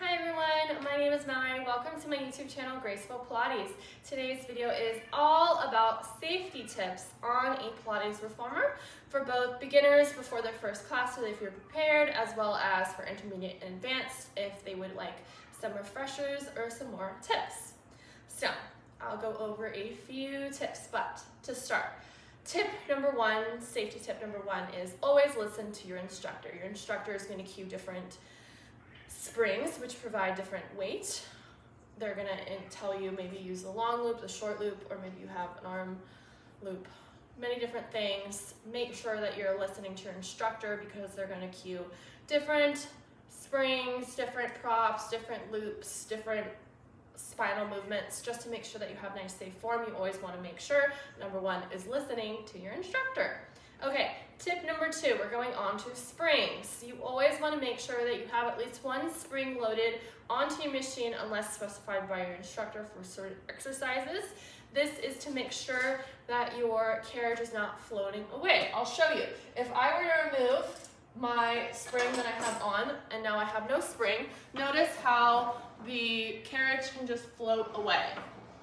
Hi everyone, my name is Mallory. Welcome to my YouTube channel, Graceful Pilates. Today's video is all about safety tips on a Pilates reformer for both beginners before their first class, so if you're prepared, as well as for intermediate and advanced if they would like some refreshers or some more tips. So I'll go over a few tips, but to start, tip number one, safety tip number one is always listen to your instructor. Your instructor is going to cue different springs which provide different weight. They're going to tell you maybe use the long loop, the short loop, or maybe you have an arm loop. Many different things. Make sure that you're listening to your instructor because they're going to cue different springs, different props, different loops, different spinal movements, just to make sure that you have nice safe form. You always want to make sure number one is listening to your instructor. Okay, tip number two, we're going on to springs. You always want to make sure that you have at least one spring loaded onto your machine unless specified by your instructor for certain exercises. This is to make sure that your carriage is not floating away. I'll show you. If I were to remove my spring that I have on and now I have no spring, notice how the carriage can just float away.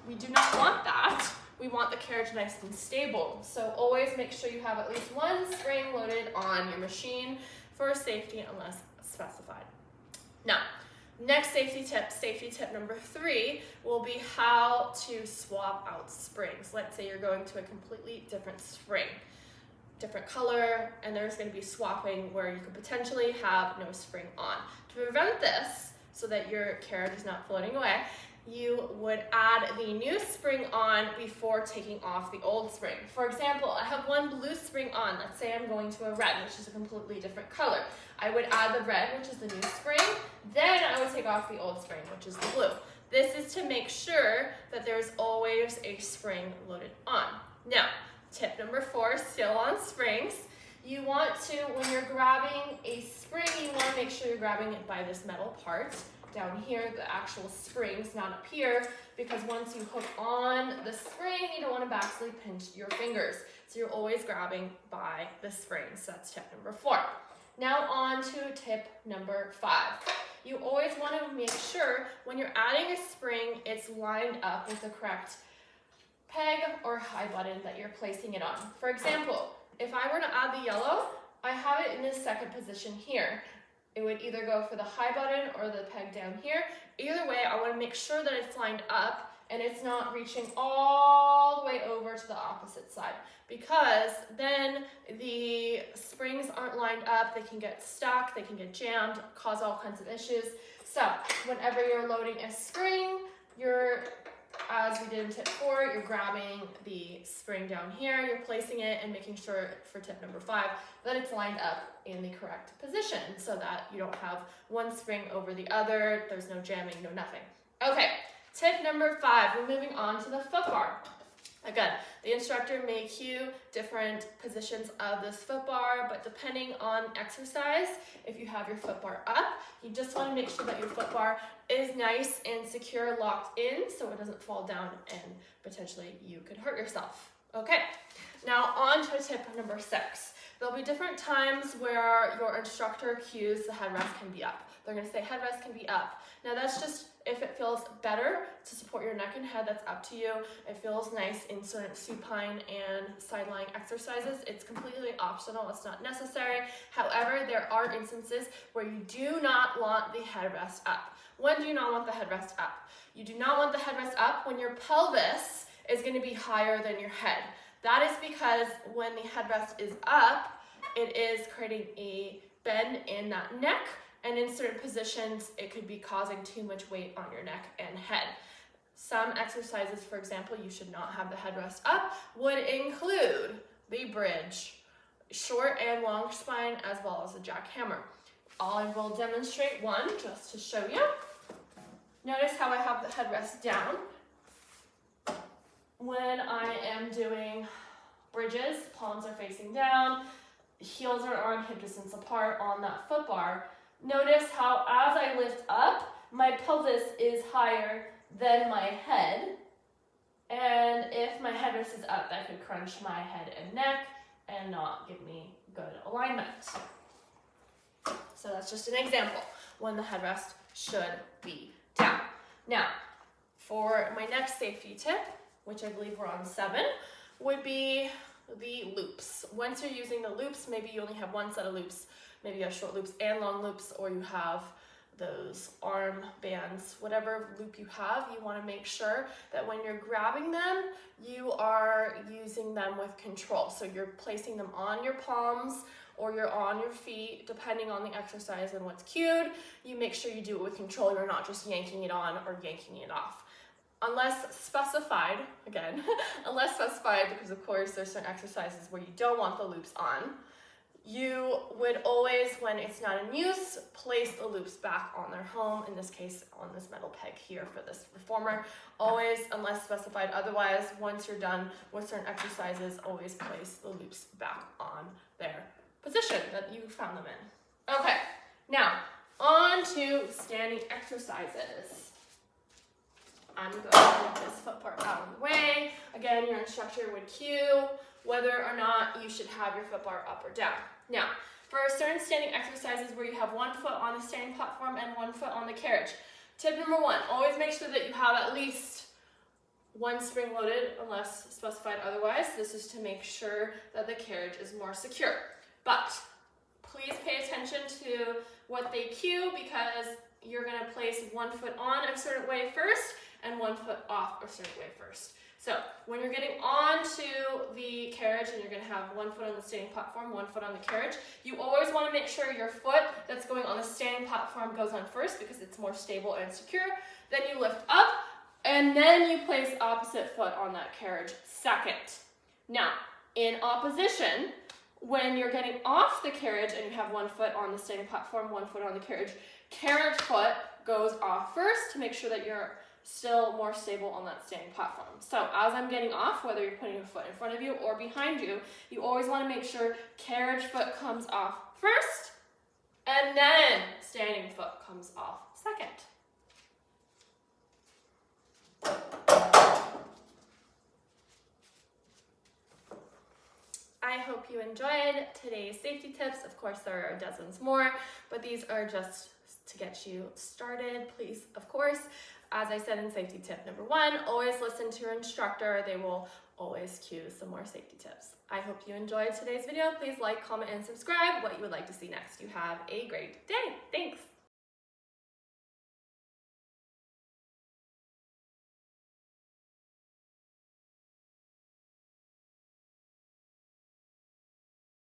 We do not want that. We want the carriage nice and stable. So always make sure you have at least one spring loaded on your machine for safety unless specified. Now, next safety tip number three will be how to swap out springs. Let's say you're going to a completely different spring, different color, and there's going to be swapping where you could potentially have no spring on. To prevent this, so that your carriage is not floating away, you would add the new spring on before taking off the old spring. For example, I have one blue spring on. Let's say I'm going to a red, which is a completely different color. I would add the red, which is the new spring, then I would take off the old spring, which is the blue. This is to make sure that there's always a spring loaded on. Now, tip number four, still on springs. You want to, when you're grabbing a spring, you want to make sure you're grabbing it by this metal part down here, the actual springs, not up here, because once you hook on the spring, you don't want to backslide pinch your fingers. So you're always grabbing by the springs. So that's tip number four. Now on to tip number five. You always want to make sure when you're adding a spring, it's lined up with the correct peg or high button that you're placing it on. For example, if I were to add the yellow, I have it in this second position here. It would either go for the high button or the peg down here. Either way, I want to make sure that it's lined up and it's not reaching all the way over to the opposite side, because then the springs aren't lined up, they can get stuck, they can get jammed, cause all kinds of issues. So whenever you're loading a spring, as we did in tip four, you're grabbing the spring down here, you're placing it and making sure for tip number five that it's lined up in the correct position so that you don't have one spring over the other, there's no jamming, no nothing. Okay, tip number five, we're moving on to the foot bar. Again, the instructor may cue different positions of this foot bar, but depending on exercise, if you have your foot bar up, you just want to make sure that your foot bar is nice and secure, locked in, so it doesn't fall down and potentially you could hurt yourself. Okay, now on to tip number six. There'll be different times where your instructor cues the headrest can be up. They're going to say headrest can be up. Now that's just if it feels better to support your neck and head, that's up to you. It feels nice in certain supine and side lying exercises. It's completely optional, it's not necessary. However, there are instances where you do not want the headrest up. When do you not want the headrest up? You do not want the headrest up when your pelvis is going to be higher than your head. That is because when the headrest is up, it is creating a bend in that neck, and in certain positions, it could be causing too much weight on your neck and head. Some exercises, for example, you should not have the headrest up, would include the bridge, short and long spine, as well as the jackhammer. I will demonstrate one just to show you. Notice how I have the headrest down. When I am doing bridges, palms are facing down, heels are on hip distance apart on that foot bar. Notice how as I lift up, my pelvis is higher than my head. And if my headrest is up, that could crunch my head and neck and not give me good alignment. So that's just an example when the headrest should be down. Now, for my next safety tip, which I believe we're on 7, would be the loops. Once you're using the loops, maybe you only have one set of loops, maybe you have short loops and long loops, or you have those arm bands, whatever loop you have, you want to make sure that when you're grabbing them, you are using them with control. So you're placing them on your palms or you're on your feet, depending on the exercise and what's cued. You make sure you do it with control. You're not just yanking it on or yanking it off. Unless specified, again, unless specified, because of course there's certain exercises where you don't want the loops on, you would always, when it's not in use, place the loops back on their home, in this case on this metal peg here for this reformer. Always, unless specified otherwise, once you're done with certain exercises, always place the loops back on their position that you found them in. Okay, now on to standing exercises. I'm going to move this foot part out of the way. Again, your instructor would cue whether or not you should have your foot bar up or down. Now, for certain standing exercises where you have one foot on the standing platform and one foot on the carriage, tip number 1, always make sure that you have at least one spring loaded unless specified otherwise. This is to make sure that the carriage is more secure. But please pay attention to what they cue, because you're going to place one foot on a certain way first and one foot off a certain way first. So when you're getting onto the carriage and you're going to have one foot on the standing platform, one foot on the carriage, you always want to make sure your foot that's going on the standing platform goes on first, because it's more stable and secure. Then you lift up and then you place opposite foot on that carriage second. Now, in opposition, when you're getting off the carriage and you have one foot on the standing platform, one foot on the carriage foot goes off first to make sure that you're still more stable on that standing platform. So as I'm getting off, whether you're putting a foot in front of you or behind you, you always want to make sure carriage foot comes off first and then standing foot comes off second. I hope you enjoyed today's safety tips. Of course, there are dozens more, but these are just to get you started. Please, of course, as I said in safety tip number 1, always listen to your instructor. They will always cue some more safety tips. I hope you enjoyed today's video. Please like, comment, and subscribe what you would like to see next. You have a great day. Thanks.